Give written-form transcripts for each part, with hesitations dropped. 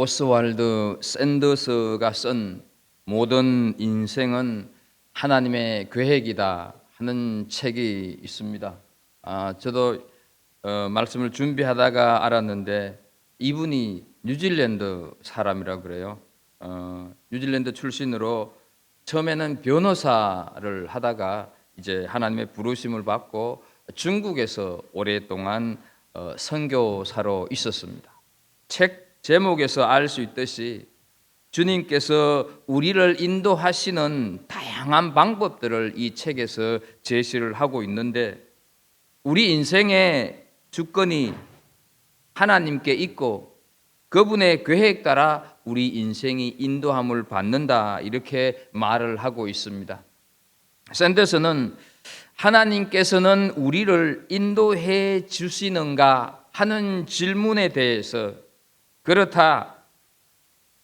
오스왈드 샌더스가 쓴 모든 인생은 하나님의 계획이다 하는 책이 있습니다. 저도 말씀을 준비하다가 알았는데 이분이 뉴질랜드 사람이라고 그래요. 뉴질랜드 출신으로 처음에는 변호사를 하다가 이제 하나님의 부르심을 받고 중국에서 오랫동안 선교사로 있었습니다. 책 제목에서 알 수 있듯이 주님께서 우리를 인도하시는 다양한 방법들을 이 책에서 제시를 하고 있는데, 우리 인생의 주권이 하나님께 있고 그분의 계획 따라 우리 인생이 인도함을 받는다, 이렇게 말을 하고 있습니다. 샌더스는 하나님께서는 우리를 인도해 주시는가 하는 질문에 대해서, 그렇다,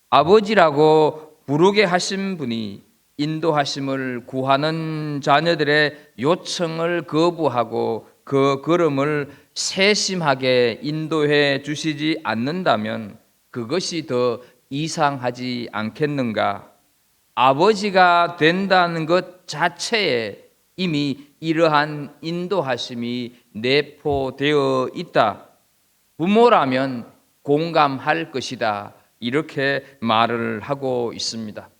아버지라고 부르게 하신 분이 인도하심을 구하는 자녀들의 요청을 거부하고 그 걸음을 세심하게 인도해 주시지 않는다면 그것이 더 이상하지 않겠는가? 아버지가 된다는 것 자체에 이미 이러한 인도하심이 내포되어 있다. 부모라면 공감할 것이다, 이렇게 말을 하고 있습니다.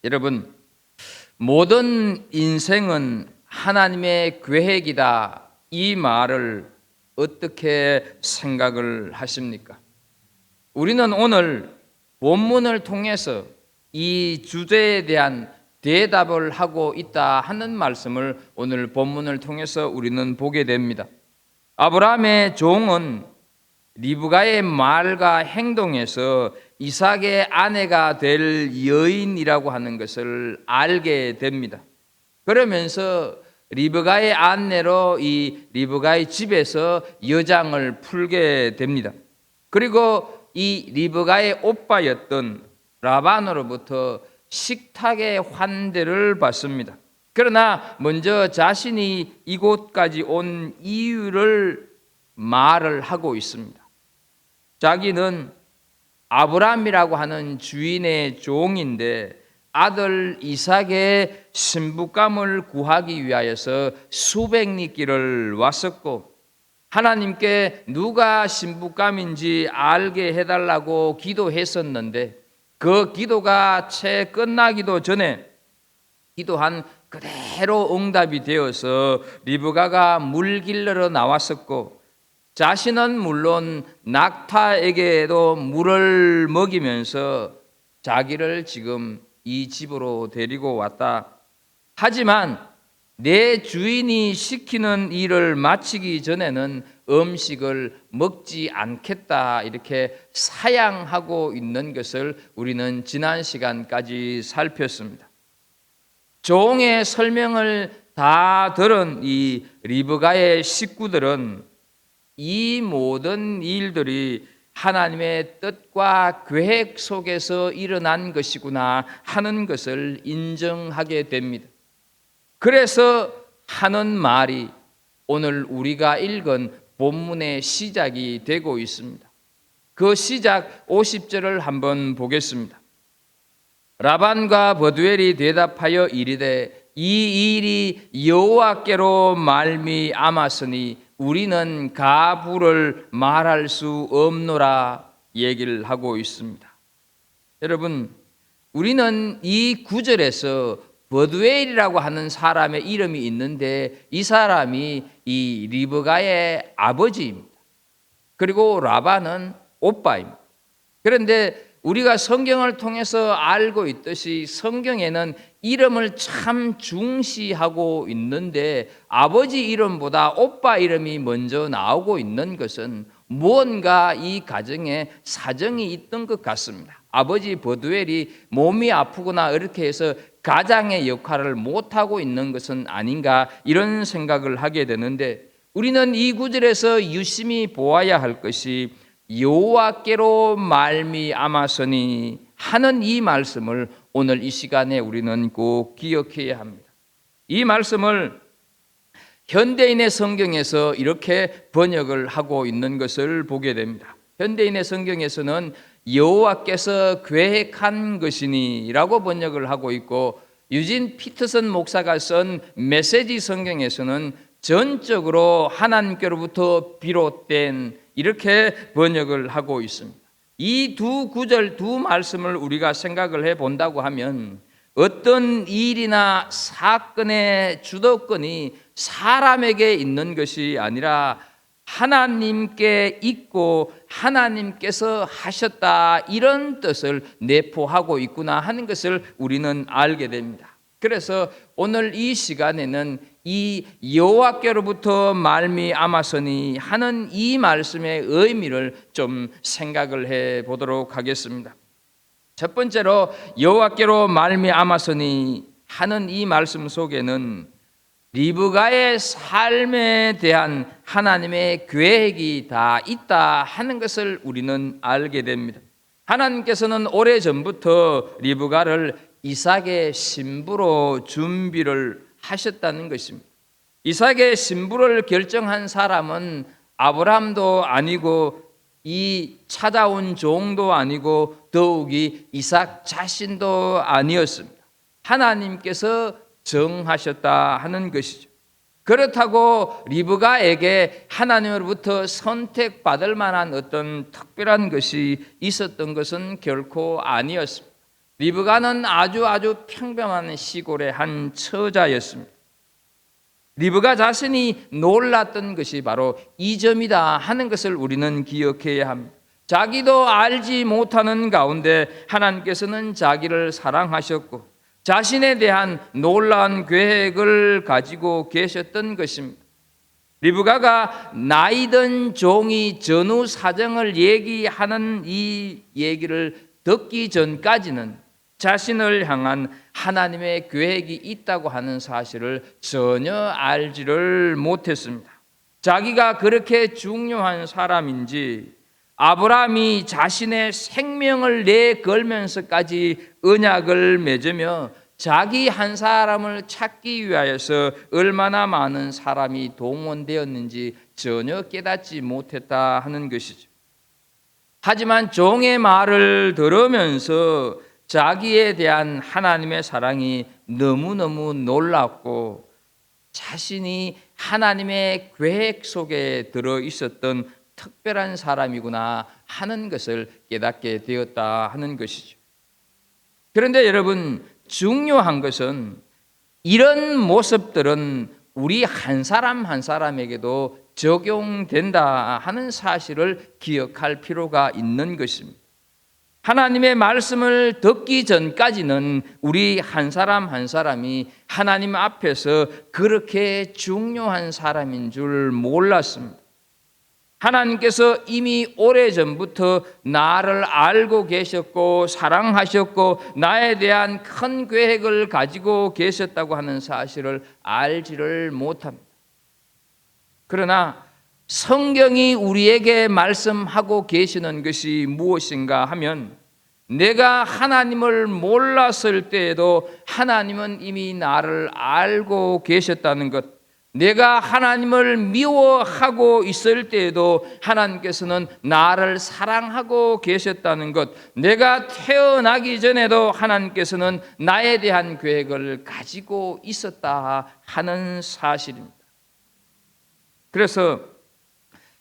여러분, 모든 인생은 하나님의 계획이다, 이 말을 어떻게 생각을 하십니까? 우리는 오늘 본문을 통해서 이 주제에 대한 대답을 하고 있다 하는 말씀을 오늘 본문을 통해서 우리는 보게 됩니다. 아브라함의 종은 리브가의 말과 행동에서 이삭의 아내가 될 여인이라고 하는 것을 알게 됩니다. 그러면서 리브가의 아내로 이 리브가의 집에서 여장을 풀게 됩니다. 그리고 이 리브가의 오빠였던 라반으로부터 식탁의 환대를 받습니다. 그러나 먼저 자신이 이곳까지 온 이유를 말을 하고 있습니다. 자기는 아브람이라고 하는 주인의 종인데 아들 이삭의 신부감을 구하기 위하여서 수백 리 길을 왔었고, 하나님께 누가 신부감인지 알게 해달라고 기도했었는데 그 기도가 채 끝나기도 전에 기도한 그대로 응답이 되어서 리브가가 물 길러러 나왔었고, 자신은 물론 낙타에게도 물을 먹이면서 자기를 지금 이 집으로 데리고 왔다. 하지만 내 주인이 시키는 일을 마치기 전에는 음식을 먹지 않겠다, 이렇게 사양하고 있는 것을 우리는 지난 시간까지 살폈습니다. 종의 설명을 다 들은 이 리브가의 식구들은 이 모든 일들이 하나님의 뜻과 계획 속에서 일어난 것이구나 하는 것을 인정하게 됩니다. 그래서 하는 말이 오늘 우리가 읽은 본문의 시작이 되고 있습니다. 그 시작 50절을 한번 보겠습니다. 라반과 버두엘이 대답하여 이르되 이 일이 여호와께로 말미암았으니 우리는 가부를 말할 수 없노라, 얘기를 하고 있습니다. 여러분, 우리는 이 구절에서 버두엘이라고 하는 사람의 이름이 있는데 이 사람이 이 리브가의 아버지입니다. 그리고 라반은 오빠입니다. 그런데 우리가 성경을 통해서 알고 있듯이 성경에는 이름을 참 중시하고 있는데 아버지 이름보다 오빠 이름이 먼저 나오고 있는 것은 무언가 이 가정에 사정이 있던 것 같습니다. 아버지 버두엘이 몸이 아프거나 이렇게 해서 가장의 역할을 못하고 있는 것은 아닌가, 이런 생각을 하게 되는데, 우리는 이 구절에서 유심히 보아야 할 것이 여호와께로 말미암았으니 하는 이 말씀을 오늘 이 시간에 우리는 꼭 기억해야 합니다. 이 말씀을 현대인의 성경에서 이렇게 번역을 하고 있는 것을 보게 됩니다. 현대인의 성경에서는 여호와께서 계획한 것이니라고 번역을 하고 있고, 유진 피터슨 목사가 쓴 메시지 성경에서는 전적으로 하나님께로부터 비롯된, 이렇게 번역을 하고 있습니다. 이 두 구절, 두 말씀을 우리가 생각을 해 본다고 하면 어떤 일이나 사건의 주도권이 사람에게 있는 것이 아니라 하나님께 있고 하나님께서 하셨다, 이런 뜻을 내포하고 있구나 하는 것을 우리는 알게 됩니다. 그래서 오늘 이 시간에는 이 여호와께로부터 말미암아서니 하는 이 말씀의 의미를 좀 생각을 해 보도록 하겠습니다. 첫 번째로 여호와께로 말미암아서니 하는 이 말씀 속에는 리브가의 삶에 대한 하나님의 계획이 다 있다 하는 것을 우리는 알게 됩니다. 하나님께서는 오래전부터 리브가를 이삭의 신부로 준비를 하셨다는 것입니다. 이삭의 신부를 결정한 사람은 아브라함도 아니고 이 찾아온 종도 아니고 더욱이 이삭 자신도 아니었습니다. 하나님께서 정하셨다 하는 것이죠. 그렇다고 리브가에게 하나님으로부터 선택받을 만한 어떤 특별한 것이 있었던 것은 결코 아니었습니다. 리브가는 아주 평범한 시골의 한 처자였습니다. 리브가 자신이 놀랐던 것이 바로 이 점이다 하는 것을 우리는 기억해야 합니다. 자기도 알지 못하는 가운데 하나님께서는 자기를 사랑하셨고 자신에 대한 놀라운 계획을 가지고 계셨던 것입니다. 리브가가 나이든 종이 전후 사정을 얘기하는 이 얘기를 듣기 전까지는 자신을 향한 하나님의 계획이 있다고 하는 사실을 전혀 알지를 못했습니다. 자기가 그렇게 중요한 사람인지, 아브라함이 자신의 생명을 내걸면서까지 언약을 맺으며 자기 한 사람을 찾기 위하여서 얼마나 많은 사람이 동원되었는지 전혀 깨닫지 못했다 하는 것이죠. 하지만 종의 말을 들으면서 자기에 대한 하나님의 사랑이 너무너무 놀랍고 자신이 하나님의 계획 속에 들어 있었던 특별한 사람이구나 하는 것을 깨닫게 되었다 하는 것이죠. 그런데 여러분, 중요한 것은 이런 모습들은 우리 한 사람 한 사람에게도 적용된다 하는 사실을 기억할 필요가 있는 것입니다. 하나님의 말씀을 듣기 전까지는 우리 한 사람 한 사람이 하나님 앞에서 그렇게 중요한 사람인 줄 몰랐습니다. 하나님께서 이미 오래전부터 나를 알고 계셨고 사랑하셨고 나에 대한 큰 계획을 가지고 계셨다고 하는 사실을 알지를 못합니다. 그러나 성경이 우리에게 말씀하고 계시는 것이 무엇인가 하면, 내가 하나님을 몰랐을 때에도 하나님은 이미 나를 알고 계셨다는 것, 내가 하나님을 미워하고 있을 때에도 하나님께서는 나를 사랑하고 계셨다는 것, 내가 태어나기 전에도 하나님께서는 나에 대한 계획을 가지고 있었다 하는 사실입니다. 그래서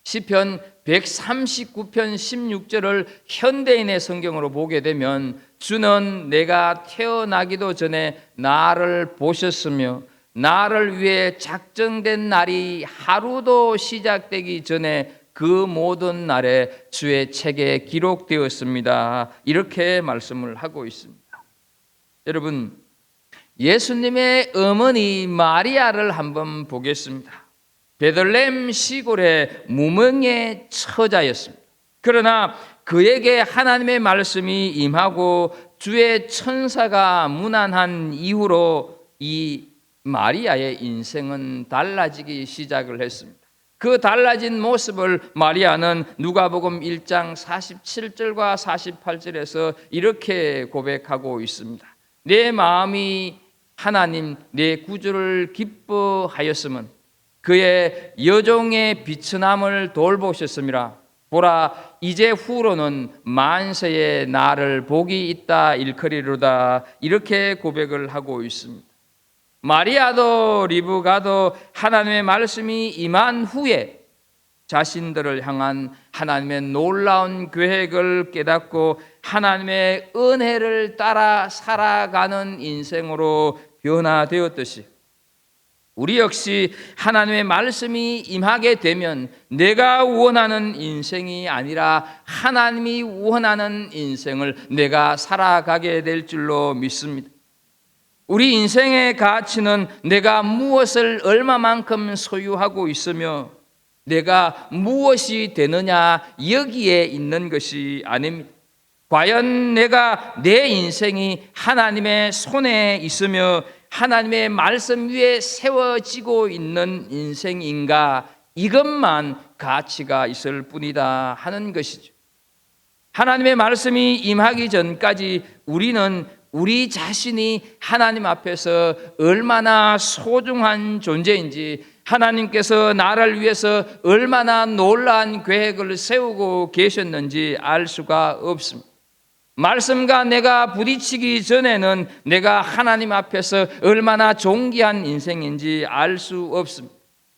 시편 139편 16절을 현대인의 성경으로 보게 되면, 주는 내가 태어나기도 전에 나를 보셨으며 나를 위해 작정된 날이 하루도 시작되기 전에 그 모든 날에 주의 책에 기록되었습니다. 이렇게 말씀을 하고 있습니다. 여러분, 예수님의 어머니 마리아를 한번 보겠습니다. 베들레헴 시골의 무명의 처자였습니다. 그러나 그에게 하나님의 말씀이 임하고 주의 천사가 문안한 이후로 이 마리아의 인생은 달라지기 시작을 했습니다. 그 달라진 모습을 마리아는 누가복음 1장 47절과 48절에서 이렇게 고백하고 있습니다. 내 마음이 하나님 내 구주를 기뻐하였으면 그의 여종의 비천함을 돌보셨음이라. 보라, 이제 후로는 만세의 나를 복이 있다 일컬이로다, 이렇게 고백을 하고 있습니다. 마리아도 리브가도 하나님의 말씀이 임한 후에 자신들을 향한 하나님의 놀라운 계획을 깨닫고 하나님의 은혜를 따라 살아가는 인생으로 변화되었듯이, 우리 역시 하나님의 말씀이 임하게 되면 내가 원하는 인생이 아니라 하나님이 원하는 인생을 내가 살아가게 될 줄로 믿습니다. 우리 인생의 가치는 내가 무엇을 얼마만큼 소유하고 있으며 내가 무엇이 되느냐, 여기에 있는 것이 아닙니다. 과연 내가 내 인생이 하나님의 손에 있으며 하나님의 말씀 위에 세워지고 있는 인생인가, 이것만 가치가 있을 뿐이다 하는 것이죠. 하나님의 말씀이 임하기 전까지 우리는 우리 자신이 하나님 앞에서 얼마나 소중한 존재인지, 하나님께서 나를 위해서 얼마나 놀라운 계획을 세우고 계셨는지 알 수가 없습니다. 말씀과 내가 부딪히기 전에는 내가 하나님 앞에서 얼마나 존귀한 인생인지 알 수 없습니다.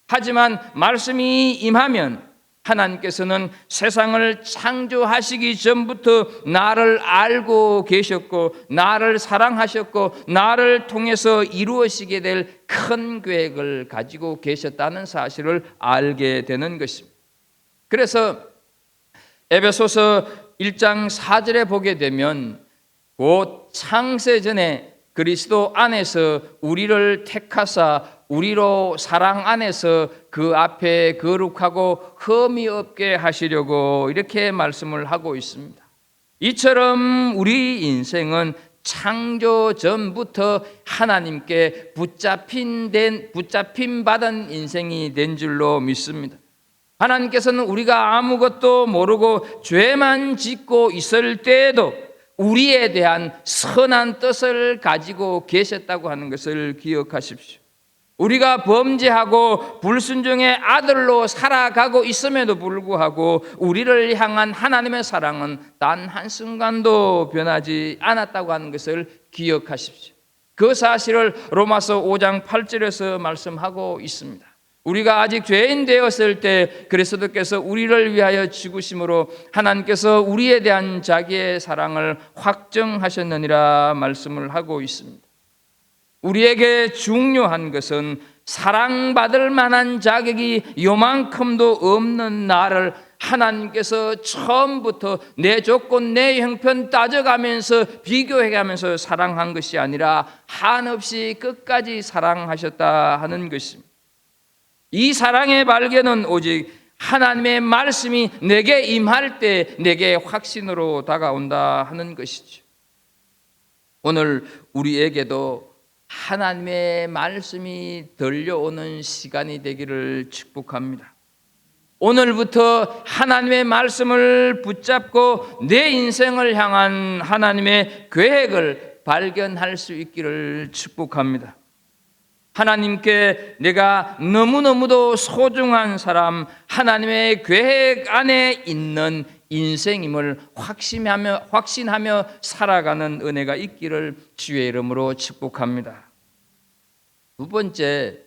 하지만 말씀이 임하면 하나님께서는 세상을 창조하시기 전부터 나를 알고 계셨고 나를 사랑하셨고 나를 통해서 이루어지게 될 큰 계획을 가지고 계셨다는 사실을 알게 되는 것입니다. 그래서 에베소서 1장 4절에 보게 되면 곧 창세전에 그리스도 안에서 우리를 택하사 우리로 사랑 안에서 그 앞에 거룩하고 흠이 없게 하시려고 이렇게 말씀을 하고 있습니다. 이처럼 우리 인생은 창조 전부터 하나님께 붙잡힌 받은 인생이 된 줄로 믿습니다. 하나님께서는 우리가 아무것도 모르고 죄만 짓고 있을 때에도 우리에 대한 선한 뜻을 가지고 계셨다고 하는 것을 기억하십시오. 우리가 범죄하고 불순종의 아들로 살아가고 있음에도 불구하고 우리를 향한 하나님의 사랑은 단 한순간도 변하지 않았다고 하는 것을 기억하십시오. 그 사실을 로마서 5장 8절에서 말씀하고 있습니다. 우리가 아직 죄인 되었을 때 그리스도께서 우리를 위하여 죽으심으로 하나님께서 우리에 대한 자기의 사랑을 확정하셨느니라 말씀을 하고 있습니다. 우리에게 중요한 것은 사랑받을 만한 자격이 요만큼도 없는 나를 하나님께서 처음부터 내 조건, 내 형편 따져가면서 비교해가면서 사랑한 것이 아니라 한없이 끝까지 사랑하셨다 하는 것입니다. 이 사랑의 발견은 오직 하나님의 말씀이 내게 임할 때 내게 확신으로 다가온다 하는 것이죠. 오늘 우리에게도 하나님의 말씀이 들려오는 시간이 되기를 축복합니다. 오늘부터 하나님의 말씀을 붙잡고 내 인생을 향한 하나님의 계획을 발견할 수 있기를 축복합니다. 하나님께 내가 너무너무도 소중한 사람, 하나님의 계획 안에 있는 인생임을 확신하며 살아가는 은혜가 있기를 주의 이름으로 축복합니다. 두 번째,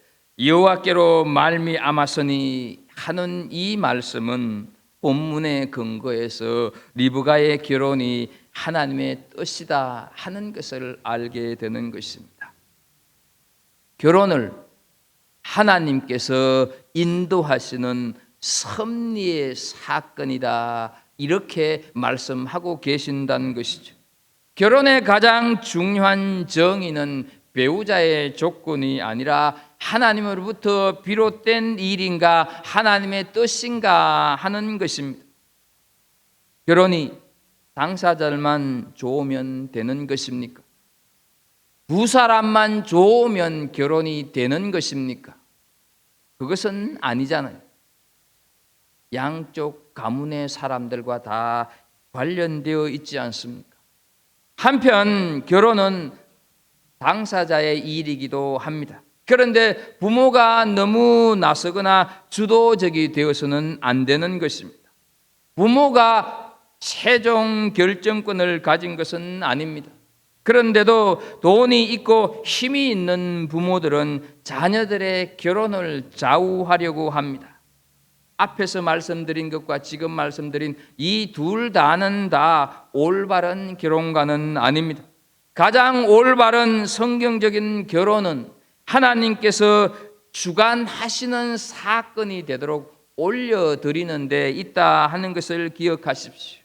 여호와께로 말미암았으니 하는 이 말씀은 본문의 근거에서 리브가의 결혼이 하나님의 뜻이다 하는 것을 알게 되는 것입니다. 결혼을 하나님께서 인도하시는 섭리의 사건이다, 이렇게 말씀하고 계신다는 것이죠. 결혼의 가장 중요한 정의는 배우자의 조건이 아니라 하나님으로부터 비롯된 일인가 하나님의 뜻인가 하는 것입니다. 결혼이 당사자들만 좋으면 되는 것입니까? 두 사람만 좋으면 결혼이 되는 것입니까? 그것은 아니잖아요. 양쪽 가문의 사람들과 다 관련되어 있지 않습니까? 한편 결혼은 당사자의 일이기도 합니다. 그런데 부모가 너무 나서거나 주도적이 되어서는 안 되는 것입니다. 부모가 최종 결정권을 가진 것은 아닙니다. 그런데도 돈이 있고 힘이 있는 부모들은 자녀들의 결혼을 좌우하려고 합니다. 앞에서 말씀드린 것과 지금 말씀드린 이 둘 다는 다 올바른 결혼관은 아닙니다. 가장 올바른 성경적인 결혼은 하나님께서 주관하시는 사건이 되도록 올려드리는 데 있다 하는 것을 기억하십시오.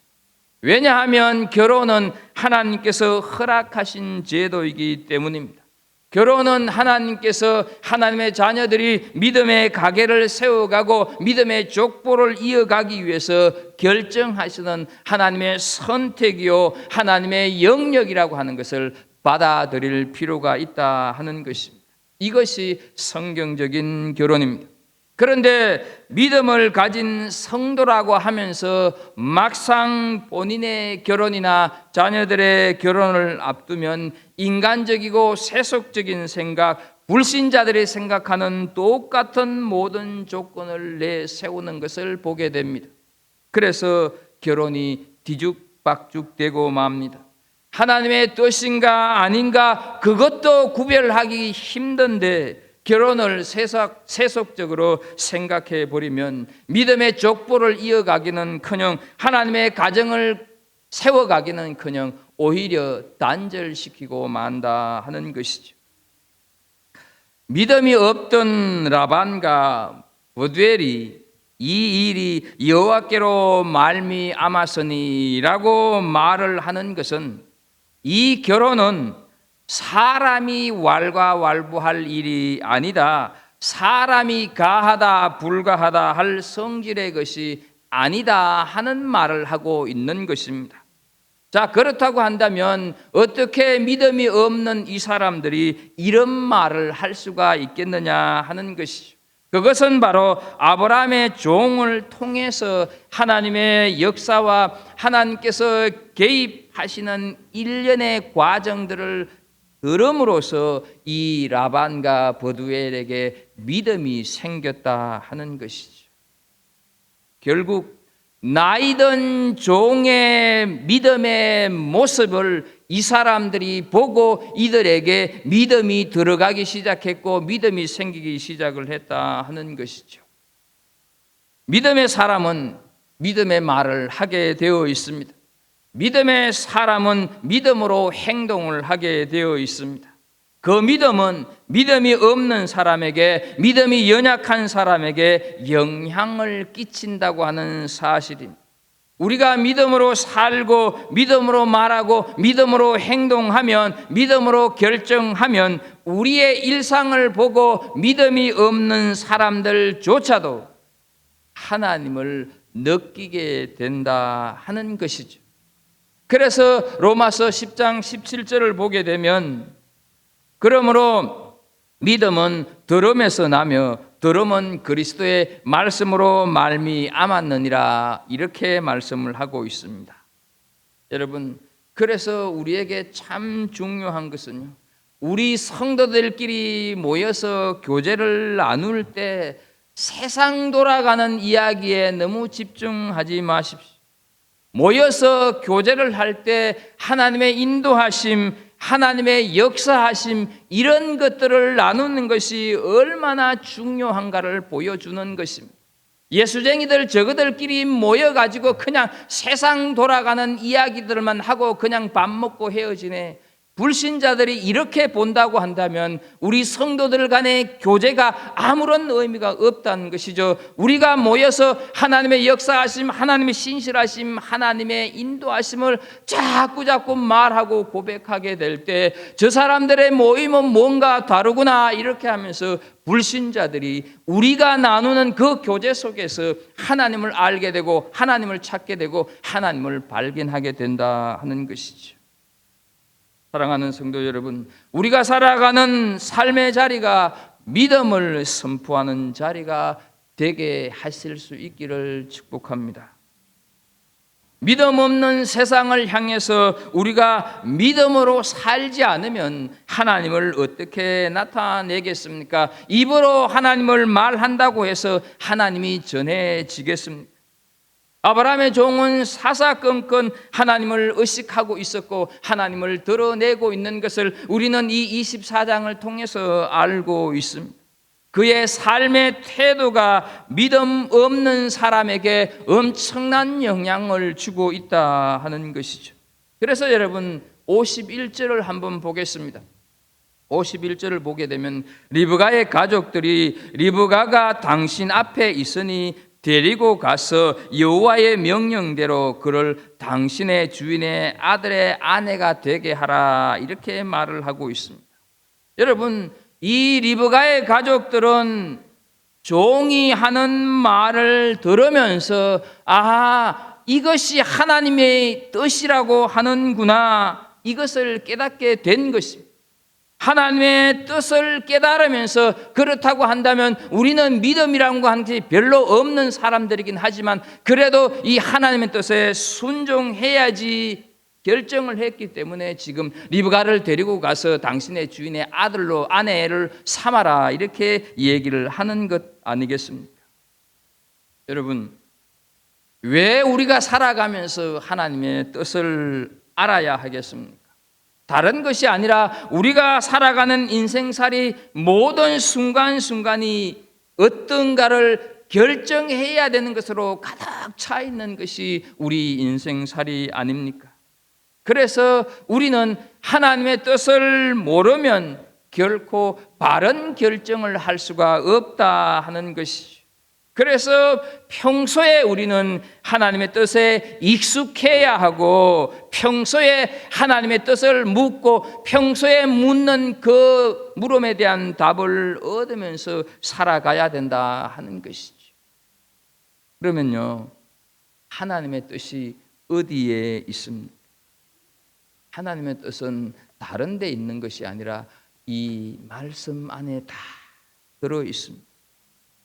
왜냐하면 결혼은 하나님께서 허락하신 제도이기 때문입니다. 결혼은 하나님께서 하나님의 자녀들이 믿음의 가계를 세워가고 믿음의 족보를 이어가기 위해서 결정하시는 하나님의 선택이요 하나님의 영역이라고 하는 것을 받아들일 필요가 있다 하는 것입니다. 이것이 성경적인 결혼입니다. 그런데 믿음을 가진 성도라고 하면서 막상 본인의 결혼이나 자녀들의 결혼을 앞두면 인간적이고 세속적인 생각, 불신자들이 생각하는 똑같은 모든 조건을 내세우는 것을 보게 됩니다. 그래서 결혼이 뒤죽박죽되고 맙니다. 하나님의 뜻인가 아닌가 그것도 구별하기 힘든데 결혼을 세속적으로 생각해 버리면 믿음의 족보를 이어가기는커녕 하나님의 가정을 세워가기는커녕 오히려 단절시키고 만다 하는 것이죠. 믿음이 없던 라반과 브두엘이 이 일이 여호와께로 말미암았으니라고 말을 하는 것은 이 결혼은 사람이 왈가왈부할 일이 아니다. 사람이 가하다 불가하다 할 성질의 것이 아니다 하는 말을 하고 있는 것입니다. 자, 그렇다고 한다면 어떻게 믿음이 없는 이 사람들이 이런 말을 할 수가 있겠느냐 하는 것이죠. 그것은 바로 아브라함의 종을 통해서 하나님의 역사와 하나님께서 개입하시는 일련의 과정들을 들음으로써 이 라반과 브두엘에게 믿음이 생겼다 하는 것이죠. 결국 나이든 종의 믿음의 모습을 이 사람들이 보고 이들에게 믿음이 들어가기 시작했고 믿음이 생기기 시작을 했다 하는 것이죠. 믿음의 사람은 믿음의 말을 하게 되어 있습니다. 믿음의 사람은 믿음으로 행동을 하게 되어 있습니다. 그 믿음은 믿음이 없는 사람에게, 믿음이 연약한 사람에게 영향을 끼친다고 하는 사실입니다. 우리가 믿음으로 살고 믿음으로 말하고 믿음으로 행동하면, 믿음으로 결정하면 우리의 일상을 보고 믿음이 없는 사람들조차도 하나님을 느끼게 된다 하는 것이죠. 그래서 로마서 10장 17절을 보게 되면 그러므로 믿음은 들음에서 나며 들음은 그리스도의 말씀으로 말미암았느니라 이렇게 말씀을 하고 있습니다. 여러분, 그래서 우리에게 참 중요한 것은요, 우리 성도들끼리 모여서 교제를 나눌 때 세상 돌아가는 이야기에 너무 집중하지 마십시오. 모여서 교제를 할 때 하나님의 인도하심, 하나님의 역사하심 이런 것들을 나누는 것이 얼마나 중요한가를 보여주는 것입니다. 예수쟁이들 저거들끼리 모여가지고 그냥 세상 돌아가는 이야기들만 하고 그냥 밥 먹고 헤어지네. 불신자들이 이렇게 본다고 한다면 우리 성도들 간의 교제가 아무런 의미가 없다는 것이죠. 우리가 모여서 하나님의 역사하심, 하나님의 신실하심, 하나님의 인도하심을 자꾸 말하고 고백하게 될 때 저 사람들의 모임은 뭔가 다르구나 이렇게 하면서 불신자들이 우리가 나누는 그 교제 속에서 하나님을 알게 되고 하나님을 찾게 되고 하나님을 발견하게 된다 하는 것이죠. 사랑하는 성도 여러분, 우리가 살아가는 삶의 자리가 믿음을 선포하는 자리가 되게 하실 수 있기를 축복합니다. 믿음 없는 세상을 향해서 우리가 믿음으로 살지 않으면 하나님을 어떻게 나타내겠습니까? 입으로 하나님을 말한다고 해서 하나님이 전해지겠습니까? 아브라함의 종은 사사건건 하나님을 의식하고 있었고 하나님을 드러내고 있는 것을 우리는 이 24장을 통해서 알고 있습니다. 그의 삶의 태도가 믿음 없는 사람에게 엄청난 영향을 주고 있다 하는 것이죠. 그래서 여러분 51절을 한번 보겠습니다. 51절을 보게 되면 리브가의 가족들이 리브가가 당신 앞에 있으니 데리고 가서 여호와의 명령대로 그를 당신의 주인의 아들의 아내가 되게 하라, 이렇게 말을 하고 있습니다. 여러분, 이 리브가의 가족들은 종이 하는 말을 들으면서 이것이 하나님의 뜻이라고 하는구나, 이것을 깨닫게 된 것입니다. 하나님의 뜻을 깨달으면서 그렇다고 한다면 우리는 믿음이라는 거 하는 게 별로 없는 사람들이긴 하지만 그래도 이 하나님의 뜻에 순종해야지 결정을 했기 때문에 지금 리브가를 데리고 가서 당신의 주인의 아들로 아내를 삼아라, 이렇게 얘기를 하는 것 아니겠습니까? 여러분, 왜 우리가 살아가면서 하나님의 뜻을 알아야 하겠습니까? 다른 것이 아니라 우리가 살아가는 인생살이 모든 순간순간이 어떤가를 결정해야 되는 것으로 가득 차 있는 것이 우리 인생살이 아닙니까? 그래서 우리는 하나님의 뜻을 모르면 결코 바른 결정을 할 수가 없다 하는 것이죠. 그래서 평소에 우리는 하나님의 뜻에 익숙해야 하고 평소에 하나님의 뜻을 묻고 평소에 묻는 그 물음에 대한 답을 얻으면서 살아가야 된다 하는 것이죠. 그러면요, 하나님의 뜻이 어디에 있습니까? 하나님의 뜻은 다른 데 있는 것이 아니라 이 말씀 안에 다 들어 있습니다.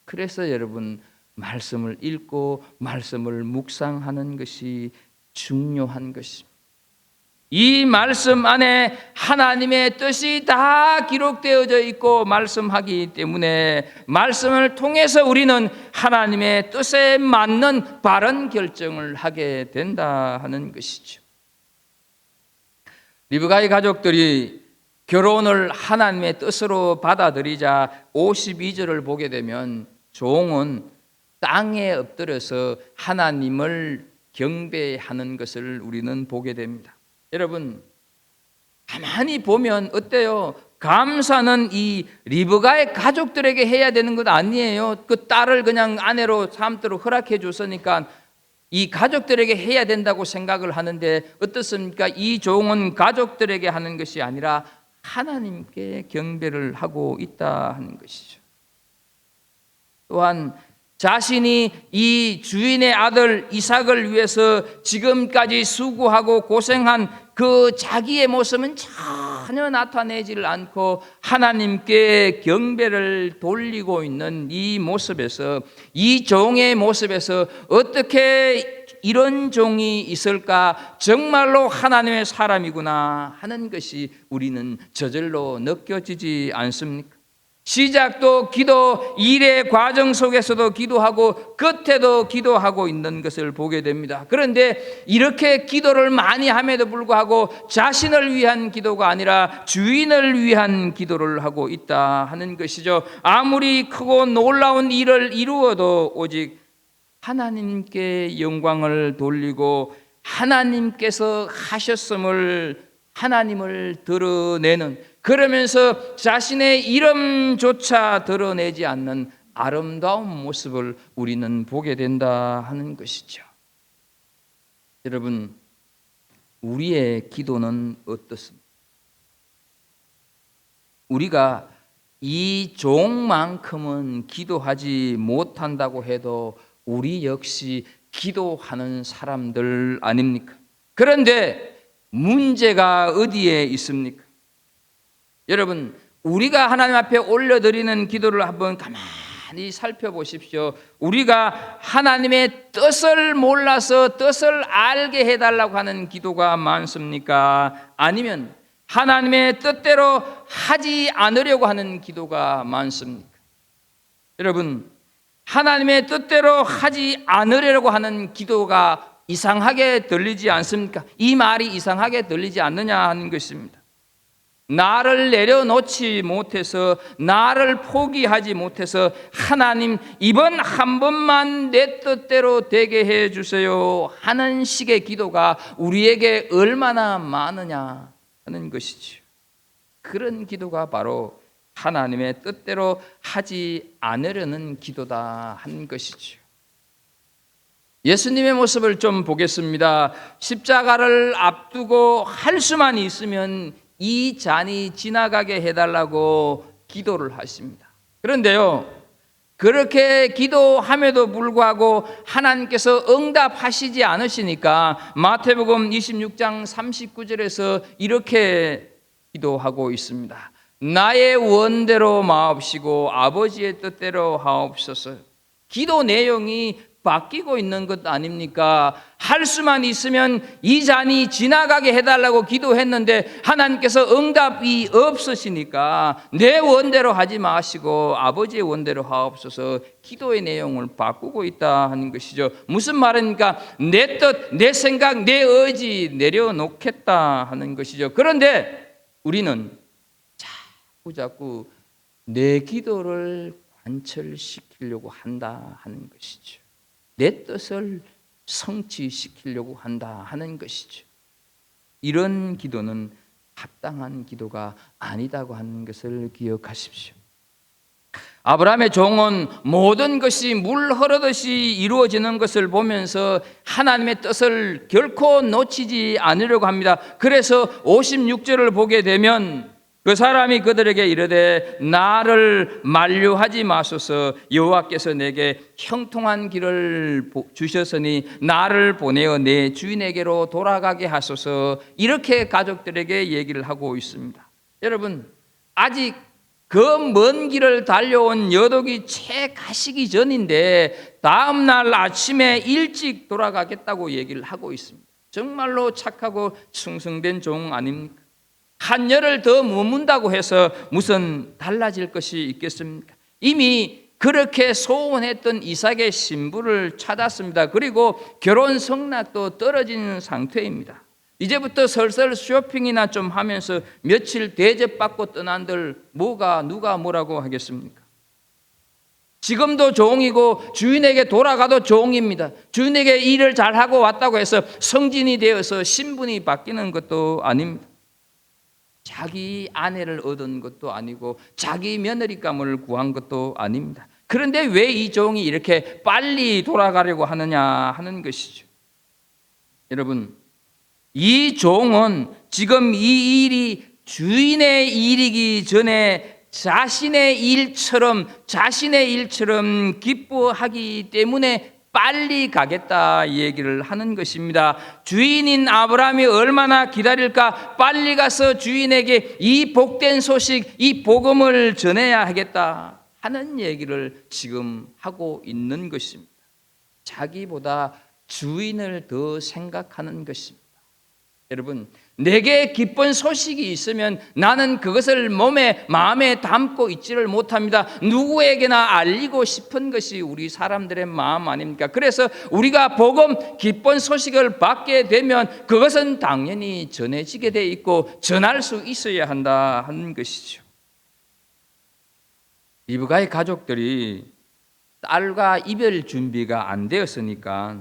그래서 여러분, 말씀을 읽고 말씀을 묵상하는 것이 중요한 것입니다. 이 말씀 안에 하나님의 뜻이 다 기록되어져 있고 말씀하기 때문에 말씀을 통해서 우리는 하나님의 뜻에 맞는 바른 결정을 하게 된다 하는 것이죠. 리브가의 가족들이 결혼을 하나님의 뜻으로 받아들이자 52절을 보게 되면 종은 땅에 엎드려서 하나님을 경배하는 것을 우리는 보게 됩니다. 여러분, 가만히 보면 어때요? 감사는 이 리브가의 가족들에게 해야 되는 것 아니에요. 그 딸을 그냥 아내로 삼도록 허락해 줬으니까 이 가족들에게 해야 된다고 생각을 하는데 어떻습니까? 이 종은 가족들에게 하는 것이 아니라 하나님께 경배를 하고 있다 하는 것이죠. 또한 자신이 이 주인의 아들 이삭을 위해서 지금까지 수고하고 고생한 그 자기의 모습은 전혀 나타내지를 않고 하나님께 경배를 돌리고 있는 이 모습에서, 이 종의 모습에서 어떻게 이런 종이 있을까? 정말로 하나님의 사람이구나 하는 것이 우리는 저절로 느껴지지 않습니까? 시작도 기도, 일의 과정 속에서도 기도하고 끝에도 기도하고 있는 것을 보게 됩니다. 그런데 이렇게 기도를 많이 함에도 불구하고 자신을 위한 기도가 아니라 주인을 위한 기도를 하고 있다 하는 것이죠. 아무리 크고 놀라운 일을 이루어도 오직 하나님께 영광을 돌리고 하나님께서 하셨음을 하나님을 드러내는, 그러면서 자신의 이름조차 드러내지 않는 아름다운 모습을 우리는 보게 된다 하는 것이죠. 여러분, 우리의 기도는 어떻습니까? 우리가 이 종만큼은 기도하지 못한다고 해도 우리 역시 기도하는 사람들 아닙니까? 그런데 문제가 어디에 있습니까? 여러분, 우리가 하나님 앞에 올려드리는 기도를 한번 가만히 살펴보십시오. 우리가 하나님의 뜻을 몰라서 뜻을 알게 해달라고 하는 기도가 많습니까? 아니면 하나님의 뜻대로 하지 않으려고 하는 기도가 많습니까? 여러분, 하나님의 뜻대로 하지 않으려고 하는 기도가 이상하게 들리지 않습니까? 이 말이 이상하게 들리지 않느냐 하는 것입니다. 나를 내려놓지 못해서, 나를 포기하지 못해서 하나님 이번 한 번만 내 뜻대로 되게 해 주세요 하는 식의 기도가 우리에게 얼마나 많으냐 하는 것이죠. 그런 기도가 바로 하나님의 뜻대로 하지 않으려는 기도다 하는 것이죠. 예수님의 모습을 좀 보겠습니다. 십자가를 앞두고 할 수만 있으면 이 잔이 지나가게 해달라고 기도를 하십니다. 그런데요, 그렇게 기도함에도 불구하고 하나님께서 응답하시지 않으시니까 마태복음 26장 39절에서 이렇게 기도하고 있습니다. 나의 원대로 마옵시고 아버지의 뜻대로 하옵소서. 기도 내용이 바뀌고 있는 것 아닙니까? 할 수만 있으면 이 잔이 지나가게 해달라고 기도했는데 하나님께서 응답이 없으시니까 내 원대로 하지 마시고 아버지의 원대로 하옵소서. 기도의 내용을 바꾸고 있다 하는 것이죠. 무슨 말입니까? 내 뜻, 내 생각, 내 의지 내려놓겠다 하는 것이죠. 그런데 우리는 자꾸 내 기도를 관철시키려고 한다 하는 것이죠. 내 뜻을 성취시키려고 한다 하는 것이죠. 이런 기도는 합당한 기도가 아니다고 하는 것을 기억하십시오. 아브라함의 종은 모든 것이 물 흐르듯이 이루어지는 것을 보면서 하나님의 뜻을 결코 놓치지 않으려고 합니다. 그래서 56절을 보게 되면 그 사람이 그들에게 이르되 나를 만류하지 마소서. 여호와께서 내게 형통한 길을 주셨으니 나를 보내어 내 주인에게로 돌아가게 하소서. 이렇게 가족들에게 얘기를 하고 있습니다. 여러분, 아직 그 먼 길을 달려온 여독이 채 가시기 전인데 다음 날 아침에 일찍 돌아가겠다고 얘기를 하고 있습니다. 정말로 착하고 충성된 종 아닙니까? 한 열흘 더 머문다고 해서 무슨 달라질 것이 있겠습니까? 이미 그렇게 소원했던 이삭의 신부를 찾았습니다. 그리고 결혼 성낙도 떨어진 상태입니다. 이제부터 슬슬 쇼핑이나 좀 하면서 며칠 대접받고 떠난들 누가 뭐라고 하겠습니까? 지금도 종이고 주인에게 돌아가도 종입니다. 주인에게 일을 잘하고 왔다고 해서 성진이 되어서 신분이 바뀌는 것도 아닙니다. 자기 아내를 얻은 것도 아니고 자기 며느리감을 구한 것도 아닙니다. 그런데 왜 이 종이 이렇게 빨리 돌아가려고 하느냐 하는 것이죠. 여러분, 이 종은 지금 이 일이 주인의 일이기 전에 자신의 일처럼 기뻐하기 때문에 빨리 가겠다 얘기를 하는 것입니다. 주인인 아브라함이 얼마나 기다릴까? 빨리 가서 주인에게 이 복된 소식, 이 복음을 전해야 하겠다 하는 얘기를 지금 하고 있는 것입니다. 자기보다 주인을 더 생각하는 것입니다. 여러분, 내게 기쁜 소식이 있으면 나는 그것을 마음에 담고 있지를 못합니다. 누구에게나 알리고 싶은 것이 우리 사람들의 마음 아닙니까? 그래서 우리가 복음, 기쁜 소식을 받게 되면 그것은 당연히 전해지게 돼 있고 전할 수 있어야 한다 하는 것이죠. 리브가의 가족들이 딸과 이별 준비가 안 되었으니까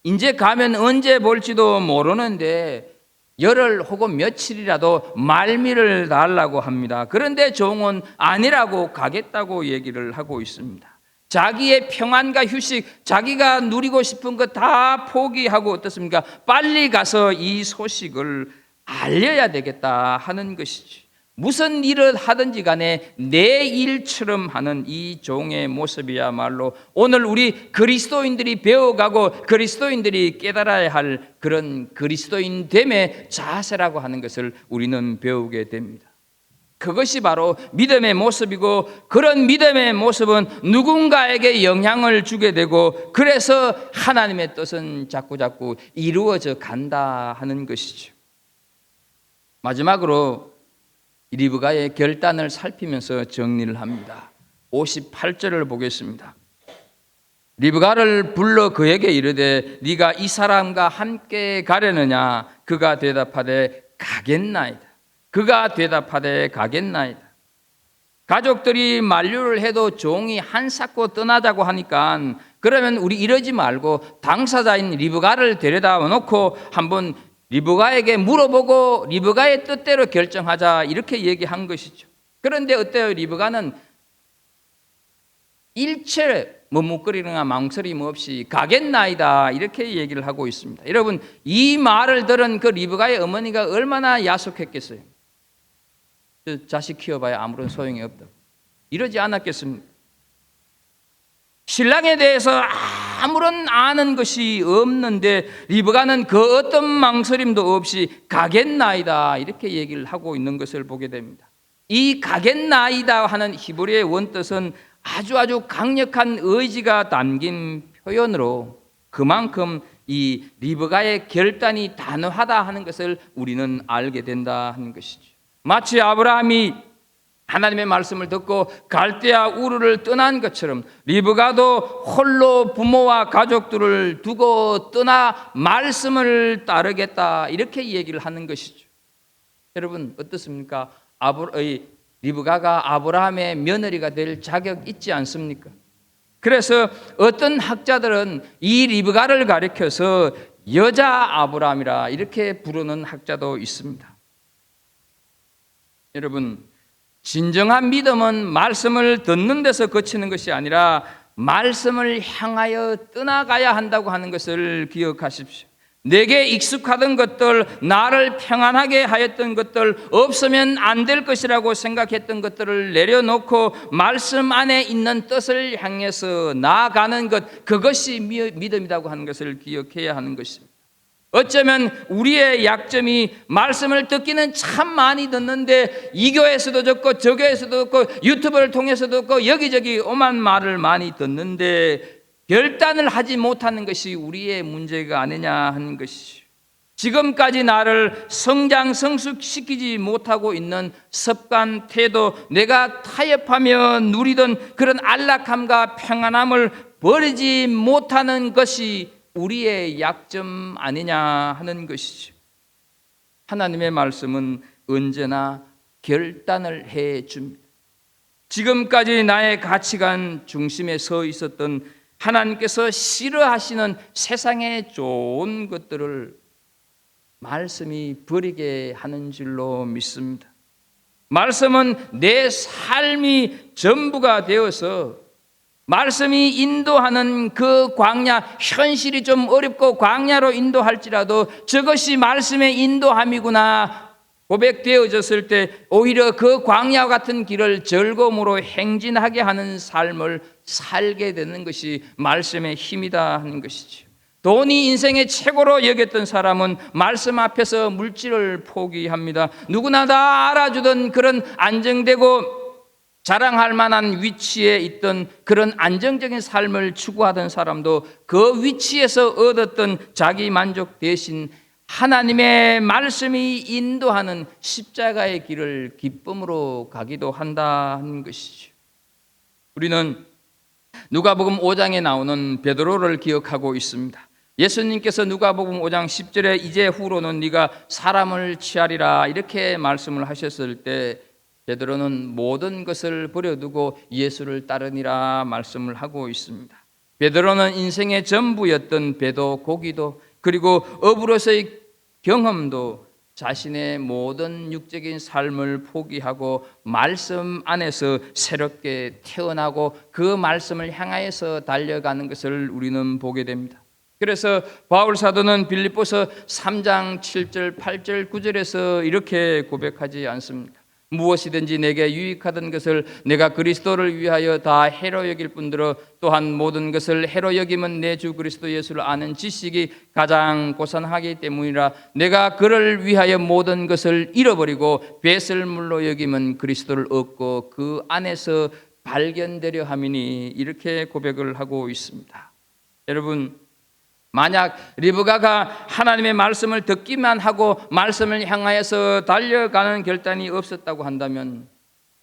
이제 가면 언제 볼지도 모르는데 열흘 혹은 며칠이라도 말미를 달라고 합니다. 그런데 종은 아니라고 가겠다고 얘기를 하고 있습니다. 자기의 평안과 휴식, 자기가 누리고 싶은 것 다 포기하고 어떻습니까? 빨리 가서 이 소식을 알려야 되겠다 하는 것이지. 무슨 일을 하든지 간에 내 일처럼 하는 이 종의 모습이야말로 오늘 우리 그리스도인들이 배워가고 그리스도인들이 깨달아야 할 그런 그리스도인됨의 자세라고 하는 것을 우리는 배우게 됩니다. 그것이 바로 믿음의 모습이고 그런 믿음의 모습은 누군가에게 영향을 주게 되고 그래서 하나님의 뜻은 자꾸 이루어져 간다 하는 것이죠. 마지막으로 리브가의 결단을 살피면서 정리를 합니다. 58절을 보겠습니다. 리브가를 불러 그에게 이르되 네가 이 사람과 함께 가려느냐? 그가 대답하되 가겠나이다. 그가 대답하되 가겠나이다. 가족들이 만류를 해도 종이 한사코 떠나자고 하니까 그러면 우리 이러지 말고 당사자인 리브가를 데려다 놓고 한번 리브가에게 물어보고 리브가의 뜻대로 결정하자 이렇게 얘기한 것이죠. 그런데 어때요? 리브가는 일체 머뭇거리거나 망설임 없이 가겠나이다 이렇게 얘기를 하고 있습니다. 여러분, 이 말을 들은 그 리브가의 어머니가 얼마나 야속했겠어요. 자식 키워봐야 아무런 소용이 없다. 이러지 않았겠습니까? 신랑에 대해서 아무런 아는 것이 없는데 리브가는 그 어떤 망설임도 없이 가겠나이다 이렇게 얘기를 하고 있는 것을 보게 됩니다. 이 가겠나이다 하는 히브리어의 원뜻은 아주 강력한 의지가 담긴 표현으로 그만큼 이 리브가의 결단이 단호하다 하는 것을 우리는 알게 된다 하는 것이죠. 마치 아브라함이 하나님의 말씀을 듣고 갈대아 우르를 떠난 것처럼 리브가도 홀로 부모와 가족들을 두고 떠나 말씀을 따르겠다 이렇게 얘기를 하는 것이죠. 여러분 어떻습니까? 리브가가 아브라함의 며느리가 될 자격 있지 않습니까? 그래서 어떤 학자들은 이 리브가를 가리켜서 여자 아브라함이라 이렇게 부르는 학자도 있습니다. 여러분, 진정한 믿음은 말씀을 듣는 데서 그치는 것이 아니라 말씀을 향하여 떠나가야 한다고 하는 것을 기억하십시오. 내게 익숙하던 것들, 나를 평안하게 하였던 것들, 없으면 안 될 것이라고 생각했던 것들을 내려놓고 말씀 안에 있는 뜻을 향해서 나아가는 것, 그것이 믿음이라고 하는 것을 기억해야 하는 것입니다. 어쩌면 우리의 약점이 말씀을 듣기는 참 많이 듣는데 이 교회에서도 듣고 저 교회에서도 듣고 유튜브를 통해서도 듣고 여기저기 오만 말을 많이 듣는데 결단을 하지 못하는 것이 우리의 문제가 아니냐 하는 것이죠. 지금까지 나를 성장 성숙시키지 못하고 있는 습관, 태도, 내가 타협하며 누리던 그런 안락함과 평안함을 버리지 못하는 것이 우리의 약점 아니냐 하는 것이죠. 하나님의 말씀은 언제나 결단을 해 줍니다. 지금까지 나의 가치관 중심에 서 있었던 하나님께서 싫어하시는 세상의 좋은 것들을 말씀이 버리게 하는 줄로 믿습니다. 말씀은 내 삶이 전부가 되어서 말씀이 인도하는 그 광야, 현실이 좀 어렵고 광야로 인도할지라도 저것이 말씀의 인도함이구나 고백되어졌을 때 오히려 그 광야와 같은 길을 즐거움으로 행진하게 하는 삶을 살게 되는 것이 말씀의 힘이다 하는 것이죠. 돈이 인생의 최고로 여겼던 사람은 말씀 앞에서 물질을 포기합니다. 누구나 다 알아주던 그런 안정되고 자랑할 만한 위치에 있던 그런 안정적인 삶을 추구하던 사람도 그 위치에서 얻었던 자기 만족 대신 하나님의 말씀이 인도하는 십자가의 길을 기쁨으로 가기도 한다는 것이죠. 우리는 누가복음 5장에 나오는 베드로를 기억하고 있습니다. 예수님께서 누가복음 5장 10절에 이제 후로는 네가 사람을 취하리라 이렇게 말씀을 하셨을 때 베드로는 모든 것을 버려두고 예수를 따르니라 말씀을 하고 있습니다. 베드로는 인생의 전부였던 배도 고기도 그리고 업으로서의 경험도 자신의 모든 육적인 삶을 포기하고 말씀 안에서 새롭게 태어나고 그 말씀을 향하여서 달려가는 것을 우리는 보게 됩니다. 그래서 바울 사도는 빌립보서 3장 7절 8절 9절에서 이렇게 고백하지 않습니까? 무엇이든지 내게 유익하던 것을 내가 그리스도를 위하여 다 해로 여길 뿐더러 또한 모든 것을 해로 여김은 내 주 그리스도 예수를 아는 지식이 가장 고상하기 때문이라. 내가 그를 위하여 모든 것을 잃어버리고 배설물로 여김은 그리스도를 얻고 그 안에서 발견되려 함이니 이렇게 고백을 하고 있습니다. 여러분, 만약 리브가가 하나님의 말씀을 듣기만 하고 말씀을 향하여서 달려가는 결단이 없었다고 한다면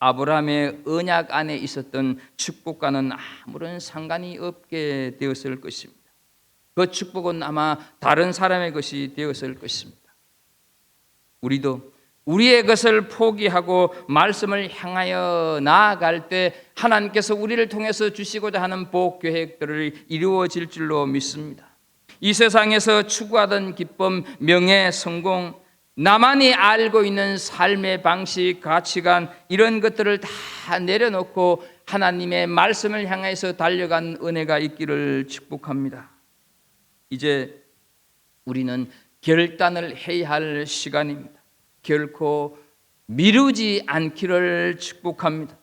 아브라함의 언약 안에 있었던 축복과는 아무런 상관이 없게 되었을 것입니다. 그 축복은 아마 다른 사람의 것이 되었을 것입니다. 우리도 우리의 것을 포기하고 말씀을 향하여 나아갈 때 하나님께서 우리를 통해서 주시고자 하는 복 계획들을 이루어질 줄로 믿습니다. 이 세상에서 추구하던 기쁨, 명예, 성공, 나만이 알고 있는 삶의 방식, 가치관 이런 것들을 다 내려놓고 하나님의 말씀을 향해서 달려간 은혜가 있기를 축복합니다. 이제 우리는 결단을 해야 할 시간입니다. 결코 미루지 않기를 축복합니다.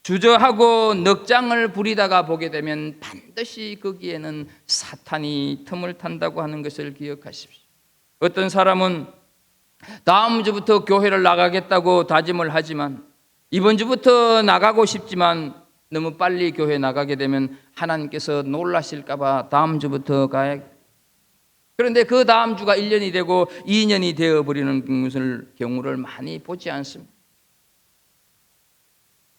주저하고 넉장을 부리다가 보게 되면 반드시 거기에는 사탄이 틈을 탄다고 하는 것을 기억하십시오. 어떤 사람은 다음 주부터 교회를 나가겠다고 다짐을 하지만 이번 주부터 나가고 싶지만 너무 빨리 교회 나가게 되면 하나님께서 놀라실까 봐 다음 주부터 가야겠다. 그런데 그 다음 주가 1년이 되고 2년이 되어버리는 경우를 많이 보지 않습니다.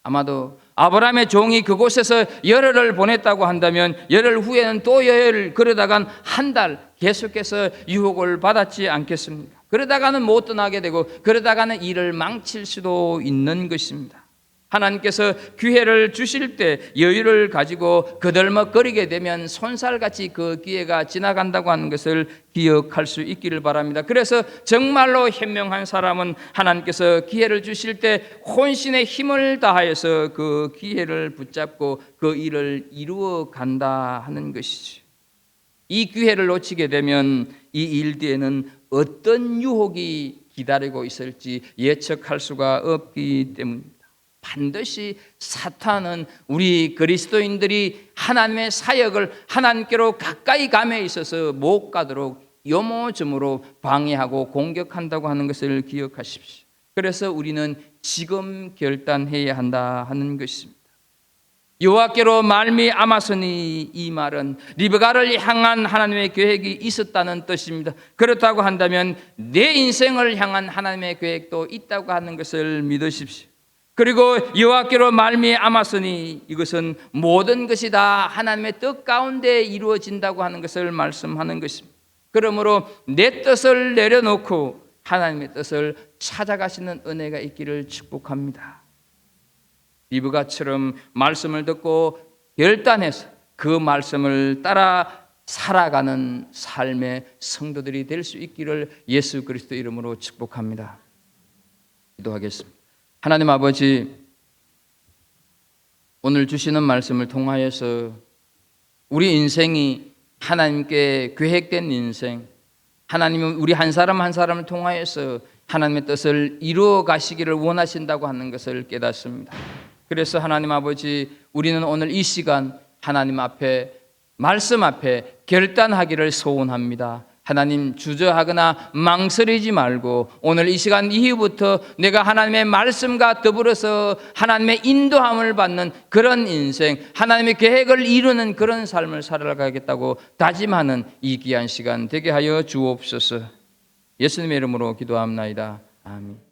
아마도 아브라함의 종이 그곳에서 열흘을 보냈다고 한다면 열흘 후에는 또 열흘, 그러다간 한 달 계속해서 유혹을 받았지 않겠습니까? 그러다가는 못 떠나게 되고 그러다가는 일을 망칠 수도 있는 것입니다. 하나님께서 기회를 주실 때 여유를 가지고 거들먹거리게 되면 손살같이 그 기회가 지나간다고 하는 것을 기억할 수 있기를 바랍니다. 그래서 정말로 현명한 사람은 하나님께서 기회를 주실 때 혼신의 힘을 다하여서 그 기회를 붙잡고 그 일을 이루어 간다 하는 것이죠. 이 기회를 놓치게 되면 이 일 뒤에는 어떤 유혹이 기다리고 있을지 예측할 수가 없기 때문입니다. 반드시 사탄은 우리 그리스도인들이 하나님의 사역을 하나님께로 가까이 감에 있어서 못 가도록 요모저모로 방해하고 공격한다고 하는 것을 기억하십시오. 그래서 우리는 지금 결단해야 한다 하는 것입니다. 여호와께로 말미암았으니 이 말은 리브가를 향한 하나님의 계획이 있었다는 뜻입니다. 그렇다고 한다면 내 인생을 향한 하나님의 계획도 있다고 하는 것을 믿으십시오. 그리고 여호와께로 말미암았으니 이것은 모든 것이 다 하나님의 뜻 가운데 이루어진다고 하는 것을 말씀하는 것입니다. 그러므로 내 뜻을 내려놓고 하나님의 뜻을 찾아가시는 은혜가 있기를 축복합니다. 리브가처럼 말씀을 듣고 결단해서 그 말씀을 따라 살아가는 삶의 성도들이 될 수 있기를 예수 그리스도 이름으로 축복합니다. 기도하겠습니다. 하나님 아버지, 오늘 주시는 말씀을 통하여서 우리 인생이 하나님께 계획된 인생, 하나님은 우리 한 사람 한 사람을 통하여서 하나님의 뜻을 이루어 가시기를 원하신다고 하는 것을 깨닫습니다. 그래서 하나님 아버지, 우리는 오늘 이 시간 하나님 앞에, 말씀 앞에 결단하기를 소원합니다. 하나님, 주저하거나 망설이지 말고 오늘 이 시간 이후부터 내가 하나님의 말씀과 더불어서 하나님의 인도함을 받는 그런 인생, 하나님의 계획을 이루는 그런 삶을 살아가겠다고 다짐하는 이 귀한 시간 되게 하여 주옵소서. 예수님의 이름으로 기도합나이다. 아멘.